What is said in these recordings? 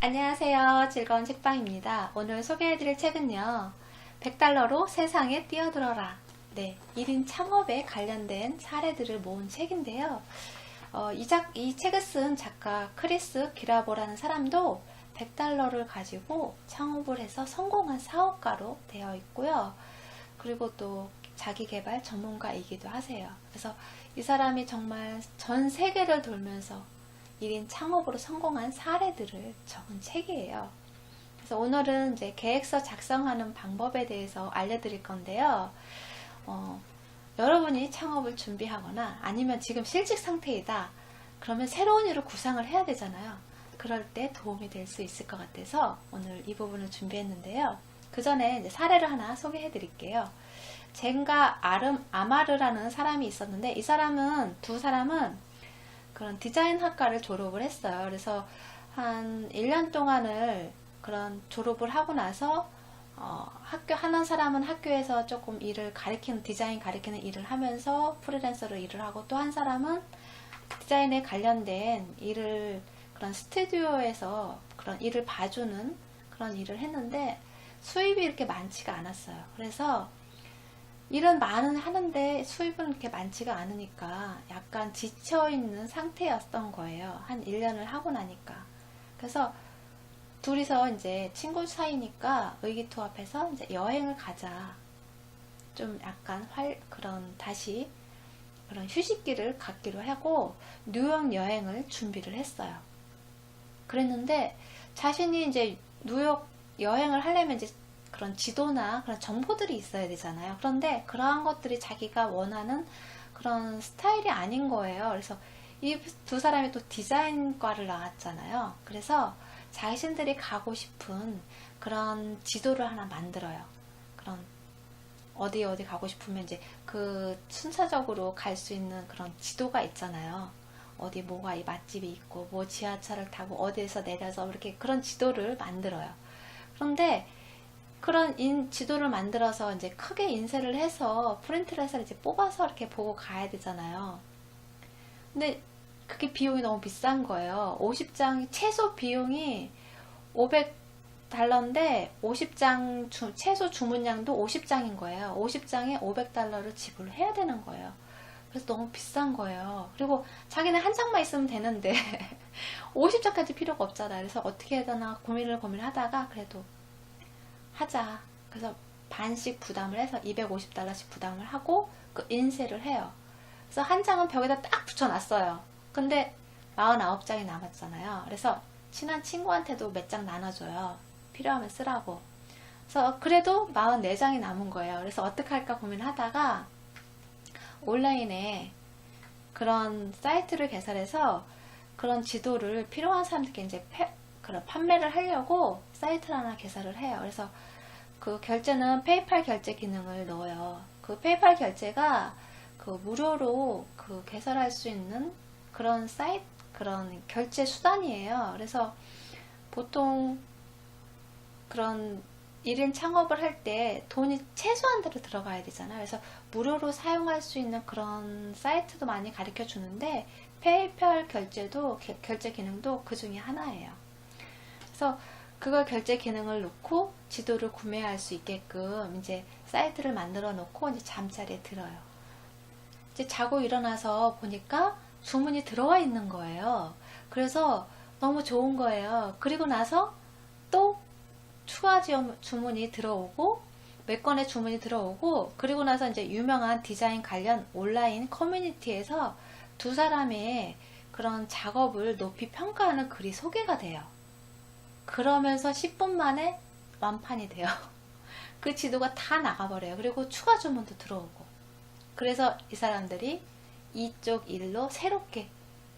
안녕하세요. 즐거운 책방입니다. 오늘 소개해드릴 책은요. 100달러로 세상에 뛰어들어라. 네, 1인 창업에 관련된 사례들을 모은 책인데요. 이 책을 쓴 작가 크리스 기라보라는 사람도 100달러를 가지고 창업을 해서 성공한 사업가로 되어 있고요. 그리고 또 자기계발 전문가이기도 하세요. 그래서 이 사람이 정말 전 세계를 돌면서 1인 창업으로 성공한 사례들을 적은 책이에요. 그래서 오늘은 이제 계획서 작성하는 방법에 대해서 알려드릴 건데요. 여러분이 창업을 준비하거나 아니면 지금 실직 상태이다. 그러면 새로운 일을 구상을 해야 되잖아요. 그럴 때 도움이 될 수 있을 것 같아서 오늘 이 부분을 준비했는데요. 그 전에 이제 사례를 하나 소개해 드릴게요. 젠가 아마르라는 사람이 있었는데 이 사람은 두 사람은 그런 디자인 학과를 졸업을 했어요. 그래서 한 1년 동안을 그런 졸업을 하고 나서 하는 사람은 학교에서 조금 디자인 가리키는 일을 하면서 프리랜서로 일을 하고, 또 한 사람은 디자인에 관련된 일을 그런 스튜디오에서 그런 일을 봐주는 그런 일을 했는데 수입이 이렇게 많지가 않았어요. 그래서 일은 많은 하는데 수입은 그렇게 많지가 않으니까 약간 지쳐있는 상태였던 거예요. 한 1년을 하고 나니까. 그래서 둘이서 이제 친구 사이니까 의기투합해서 이제 여행을 가자. 좀 약간 다시 그런 휴식기를 갖기로 하고 뉴욕 여행을 준비를 했어요. 그랬는데 자신이 이제 뉴욕 여행을 하려면 이제 그런 지도나 그런 정보들이 있어야 되잖아요. 그런데 그러한 것들이 자기가 원하는 그런 스타일이 아닌 거예요. 그래서 이 두 사람이 또 디자인과를 나왔잖아요. 그래서 자신들이 가고 싶은 그런 지도를 하나 만들어요. 그런 어디 가고 싶으면 이제 그 순차적으로 갈 수 있는 그런 지도가 있잖아요. 어디 뭐가 이 맛집이 있고 뭐 지하철을 타고 어디에서 내려서 이렇게 그런 지도를 만들어요. 그런데 그런 지도를 만들어서 이제 크게 인쇄를 해서 프린트를 해서 이제 뽑아서 이렇게 보고 가야 되잖아요. 근데 그게 비용이 너무 비싼 거예요. 50장 최소 비용이 500달러인데 50장 최소 주문량도 50장인 거예요. 50장에 500달러를 지불해야 되는 거예요. 그래서 너무 비싼 거예요. 그리고 자기는 한 장만 있으면 되는데 50장까지 필요가 없잖아요. 그래서 어떻게 해야 되나 고민을 하다가 그래도 하자. 그래서 반씩 부담을 해서 250달러씩 부담을 하고 그 인쇄를 해요. 그래서 한 장은 벽에다 딱 붙여놨어요. 근데 49장이 남았잖아요. 그래서 친한 친구한테도 몇 장 나눠줘요. 필요하면 쓰라고. 그래서 그래도 44장이 남은 거예요. 그래서 어떻게 할까 고민하다가 온라인에 그런 사이트를 개설해서 그런 지도를 필요한 사람들께 이제 그런 판매를 하려고 사이트를 하나 개설을 해요. 그래서 그 결제는 페이팔 결제 기능을 넣어요. 그 페이팔 결제가 그 무료로 그 개설할 수 있는 그런 그런 결제 수단이에요. 그래서 보통 그런 1인 창업을 할 때 돈이 최소한대로 들어가야 되잖아요. 그래서 무료로 사용할 수 있는 그런 사이트도 많이 가르쳐 주는데 페이팔 결제 기능도 그 중에 하나예요. 그래서 그걸 결제 기능을 놓고 지도를 구매할 수 있게끔 이제 사이트를 만들어 놓고 이제 잠자리에 들어요. 이제 자고 일어나서 보니까 주문이 들어와 있는 거예요. 그래서 너무 좋은 거예요. 그리고 나서 또 추가 주문이 들어오고 몇 건의 주문이 들어오고, 그리고 나서 이제 유명한 디자인 관련 온라인 커뮤니티에서 두 사람의 그런 작업을 높이 평가하는 글이 소개가 돼요. 그러면서 10분 만에 완판이 돼요. 그 지도가 다 나가버려요. 그리고 추가 주문도 들어오고. 그래서 이 사람들이 이쪽 일로 새롭게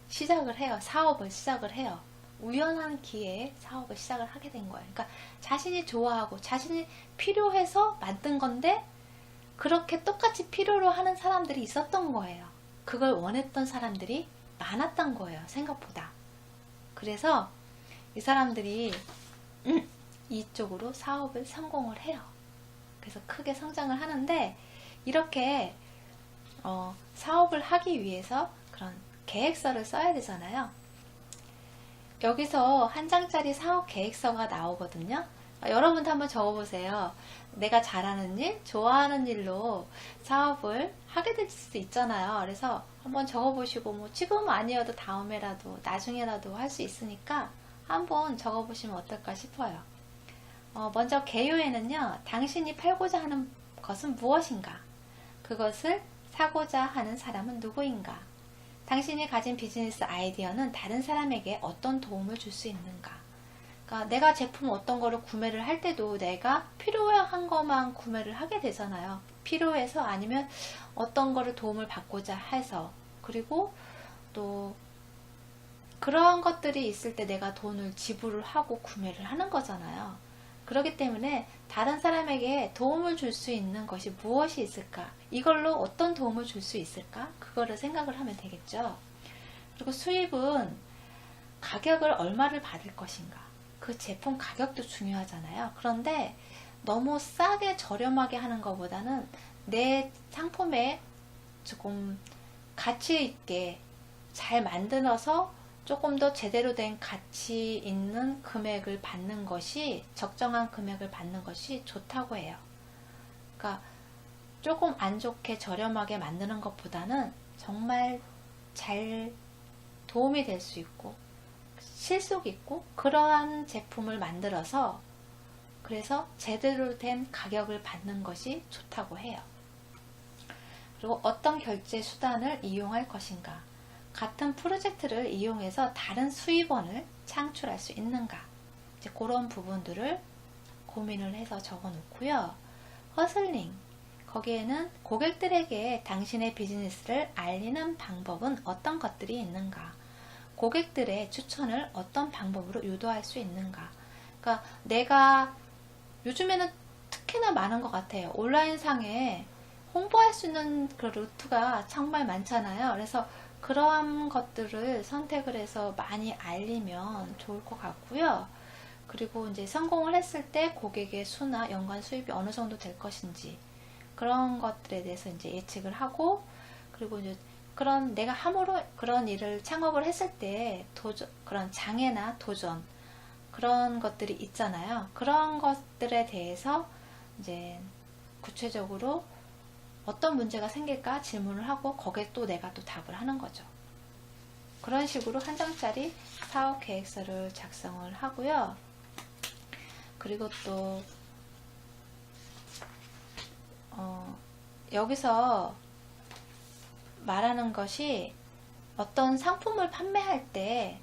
시작을 해요. 사업을 시작을 해요. 우연한 기회에 사업을 시작을 하게 된 거예요. 그러니까 자신이 좋아하고 자신이 필요해서 만든 건데 그렇게 똑같이 필요로 하는 사람들이 있었던 거예요. 그걸 원했던 사람들이 많았던 거예요. 생각보다. 그래서 이 사람들이 이쪽으로 사업을 성공을 해요. 그래서 크게 성장을 하는데, 이렇게 사업을 하기 위해서 그런 계획서를 써야 되잖아요. 여기서 한 장짜리 사업 계획서가 나오거든요. 여러분도 한번 적어보세요. 내가 잘하는 일, 좋아하는 일로 사업을 하게 될 수 있잖아요. 그래서 한번 적어보시고, 뭐 지금 아니어도 다음에라도, 나중에라도 할 수 있으니까 한번 적어보시면 어떨까 싶어요. 먼저 개요에는요, 당신이 팔고자 하는 것은 무엇인가? 그것을 사고자 하는 사람은 누구인가? 당신이 가진 비즈니스 아이디어는 다른 사람에게 어떤 도움을 줄 수 있는가? 그러니까 내가 제품 어떤 거를 구매를 할 때도 내가 필요한 것만 구매를 하게 되잖아요. 필요해서 아니면 어떤 거를 도움을 받고자 해서, 그리고 또 그러한 것들이 있을 때 내가 돈을 지불을 하고 구매를 하는 거잖아요. 그렇기 때문에 다른 사람에게 도움을 줄 수 있는 것이 무엇이 있을까? 이걸로 어떤 도움을 줄 수 있을까? 그거를 생각을 하면 되겠죠. 그리고 수입은 가격을 얼마를 받을 것인가? 그 제품 가격도 중요하잖아요. 그런데 너무 싸게 저렴하게 하는 것보다는 내 상품에 조금 가치 있게 잘 만들어서 조금 더 제대로 된 가치 있는 금액을 받는 것이, 적정한 금액을 받는 것이 좋다고 해요. 그러니까 조금 안 좋게 저렴하게 만드는 것보다는 정말 잘 도움이 될 수 있고 실속 있고 그러한 제품을 만들어서, 그래서 제대로 된 가격을 받는 것이 좋다고 해요. 그리고 어떤 결제 수단을 이용할 것인가? 같은 프로젝트를 이용해서 다른 수입원을 창출할 수 있는가? 이제 그런 부분들을 고민을 해서 적어 놓고요. 허슬링. 거기에는 고객들에게 당신의 비즈니스를 알리는 방법은 어떤 것들이 있는가? 고객들의 추천을 어떤 방법으로 유도할 수 있는가? 그러니까 내가 요즘에는 특히나 많은 것 같아요. 온라인상에 홍보할 수 있는 그 루트가 정말 많잖아요. 그래서 그러한 것들을 선택을 해서 많이 알리면 좋을 것 같고요. 그리고 이제 성공을 했을 때 고객의 수나 연간 수입이 어느 정도 될 것인지 그런 것들에 대해서 이제 예측을 하고, 그리고 이제 그런 내가 함으로 그런 일을 창업을 했을 때 그런 장애나 도전 그런 것들이 있잖아요. 그런 것들에 대해서 이제 구체적으로 어떤 문제가 생길까 질문을 하고 거기에 또 내가 또 답을 하는 거죠. 그런 식으로 한 장짜리 사업 계획서를 작성을 하고요. 그리고 또 여기서 말하는 것이 어떤 상품을 판매할 때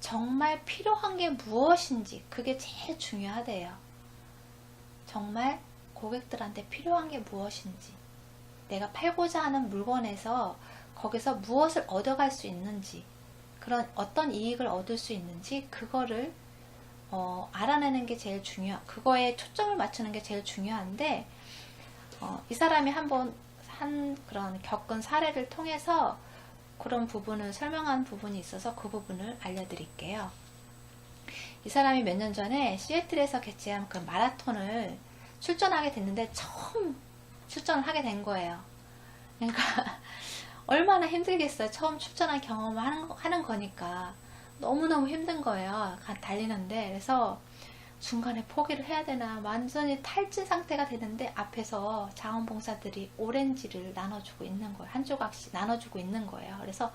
정말 필요한 게 무엇인지, 그게 제일 중요하대요. 정말 고객들한테 필요한 게 무엇인지, 내가 팔고자 하는 물건에서 거기서 무엇을 얻어갈 수 있는지, 그런 어떤 이익을 얻을 수 있는지 그거를 알아내는 게 제일 그거에 초점을 맞추는 게 제일 중요한데, 이 사람이 그런 겪은 사례를 통해서 그런 부분을 설명한 부분이 있어서 그 부분을 알려드릴게요. 이 사람이 몇 년 전에 시애틀에서 개최한 그 마라톤을 출전하게 됐는데 처음 출전을 하게 된 거예요. 그러니까 얼마나 힘들겠어요. 처음 출전한 경험을 하는 거니까 너무너무 힘든 거예요. 달리는데. 그래서 중간에 포기를 해야 되나, 완전히 탈진 상태가 되는데 앞에서 자원봉사들이 오렌지를 나눠주고 있는 거예요. 한 조각씩 나눠주고 있는 거예요. 그래서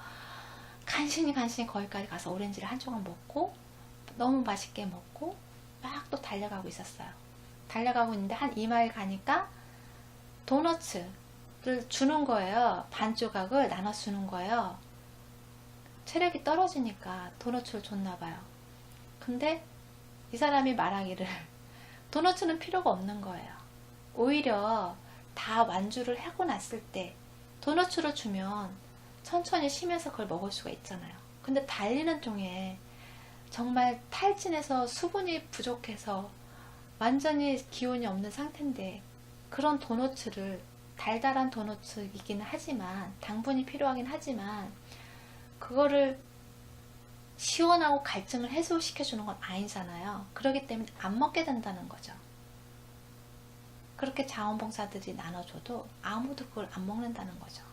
간신히 거기까지 가서 오렌지를 한 조각 먹고 너무 맛있게 먹고 막 또 달려가고 있었어요. 달려가고 있는데 한 2마일 가니까 도너츠를 주는 거예요. 반 조각을 나눠 주는 거예요. 체력이 떨어지니까 도너츠를 줬나 봐요. 근데 이 사람이 말하기를 도너츠는 필요가 없는 거예요. 오히려 다 완주를 하고 났을 때 도너츠를 주면 천천히 쉬면서 그걸 먹을 수가 있잖아요. 근데 달리는 중에 정말 탈진해서 수분이 부족해서 완전히 기운이 없는 상태인데 그런 도너츠를, 달달한 도너츠이긴 하지만 당분이 필요하긴 하지만 그거를 시원하고 갈증을 해소시켜주는 건 아니잖아요. 그렇기 때문에 안 먹게 된다는 거죠. 그렇게 자원봉사들이 나눠줘도 아무도 그걸 안 먹는다는 거죠.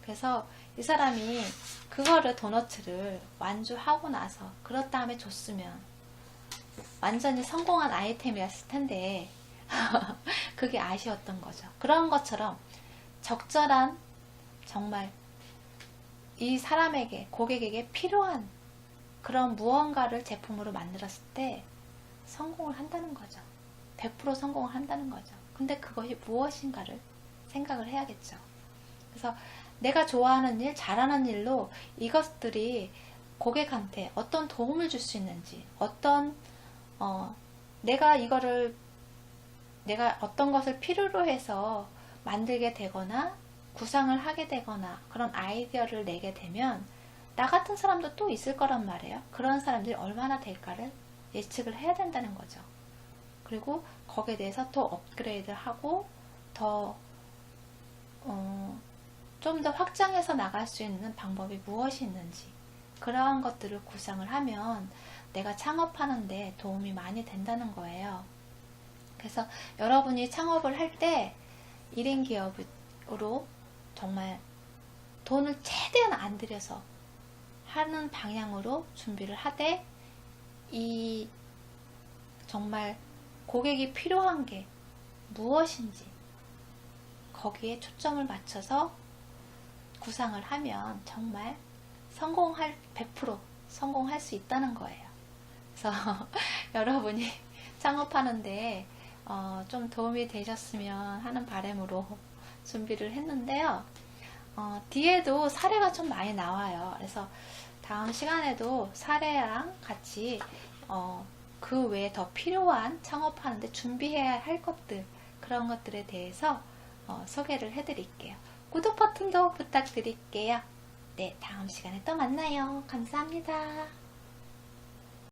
그래서 이 사람이 그거를 도너츠를 완주하고 나서 그것 다음에 줬으면 완전히 성공한 아이템이었을 텐데 그게 아쉬웠던 거죠. 그런 것처럼 적절한 정말 이 사람에게 고객에게 필요한 그런 무언가를 제품으로 만들었을 때 성공을 한다는 거죠. 100% 성공을 한다는 거죠. 근데 그것이 무엇인가를 생각을 해야겠죠. 그래서 내가 좋아하는 일, 잘하는 일로 이것들이 고객한테 어떤 도움을 줄 수 있는지, 내가 어떤 것을 필요로 해서 만들게 되거나 구상을 하게 되거나 그런 아이디어를 내게 되면 나 같은 사람도 또 있을 거란 말이에요. 그런 사람들이 얼마나 될까를 예측을 해야 된다는 거죠. 그리고 거기에 대해서 더 업그레이드하고 더 좀 더 확장해서 나갈 수 있는 방법이 무엇이 있는지 그러한 것들을 구상을 하면 내가 창업하는데 도움이 많이 된다는 거예요. 그래서 여러분이 창업을 할 때 1인 기업으로 정말 돈을 최대한 안 들여서 하는 방향으로 준비를 하되 이 정말 고객이 필요한 게 무엇인지 거기에 초점을 맞춰서 구상을 하면 정말 100% 성공할 수 있다는 거예요. 그래서 여러분이 창업하는데 좀 도움이 되셨으면 하는 바람으로 준비를 했는데요. 뒤에도 사례가 좀 많이 나와요. 그래서 다음 시간에도 사례랑 같이 그 외에 더 필요한 창업하는데 준비해야 할 것들 그런 것들에 대해서 소개를 해드릴게요. 구독 버튼도 부탁드릴게요. 네, 다음 시간에 또 만나요. 감사합니다.